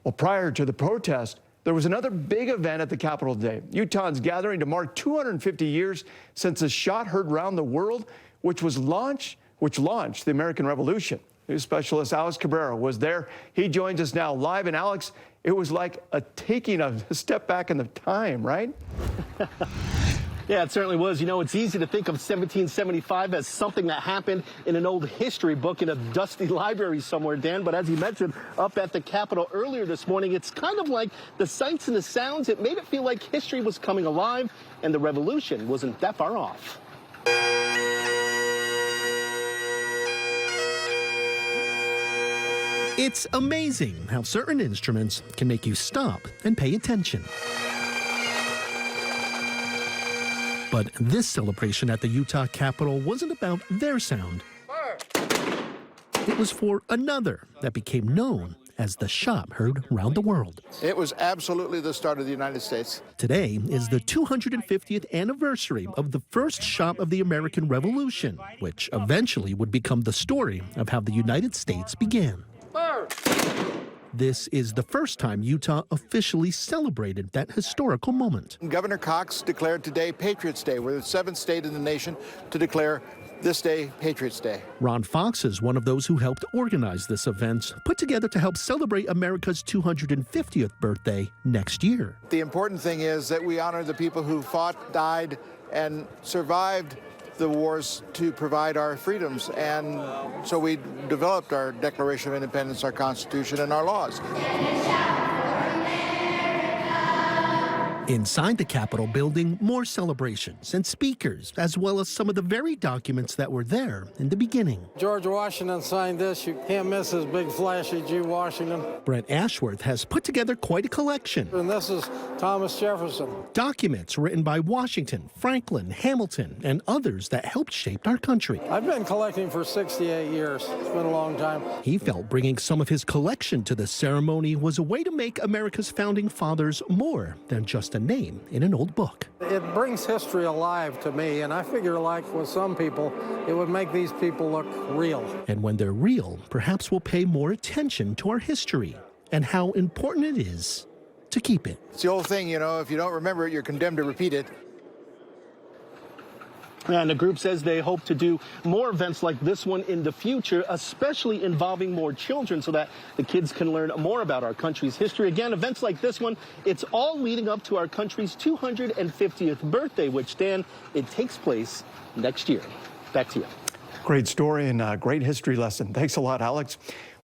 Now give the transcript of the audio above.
Well, prior to the protest, there was another big event at the Capitol today. Utahns gathering to mark 250 years since a shot heard around the world, which launched the American Revolution. News specialist Alex Cabrera was there. He joins us now live. And Alex, it was like taking a step back in the time, right? Yeah, it certainly was. You know, it's easy to think of 1775 as something that happened in an old history book in a dusty library somewhere, Dan. But as you mentioned, up at the Capitol earlier this morning, it's kind of like the sights and the sounds. It made it feel like history was coming alive and the revolution wasn't that far off. It's amazing how certain instruments can make you stop and pay attention. But this celebration at the Utah Capitol wasn't about their sound. It was for another that became known as the shot heard round the world. It was absolutely the start of the United States. Today is the 250th anniversary of the first shot of the American Revolution, which eventually would become the story of how the United States began. This is the first time Utah officially celebrated that historical moment. Governor Cox declared today Patriots' Day. We're the 7th state in the nation to declare this day Patriots' Day. Ron Fox is one of those who helped organize this event, put together to help celebrate America's 250th birthday next year. The important thing is that we honor the people who fought, died, and survived the wars to provide our freedoms. And so we developed our Declaration of Independence, our Constitution, and our laws. Inside the Capitol building, more celebrations and speakers, as well as some of the very documents that were there in the beginning. George Washington signed this. You can't miss his big flashy G. Washington. Brett Ashworth has put together quite a collection. And this is Thomas Jefferson. Documents written by Washington, Franklin, Hamilton, and others that helped shape our country. I've been collecting for 68 years. It's been a long time. He felt bringing some of his collection to the ceremony was a way to make America's founding fathers more than just a name in an old book. It brings history alive to me, and I figure, like with some people, it would make these people look real. And when they're real, perhaps we'll pay more attention to our history and how important it is to keep it. It's the old thing, you know, if you don't remember it, you're condemned to repeat it. And the group says they hope to do more events like this one in the future, especially involving more children so that the kids can learn more about our country's history. Again, events like this one, it's all leading up to our country's 250th birthday, which, Dan, it takes place next year. Back to you. Great story and a great history lesson. Thanks a lot, Alex.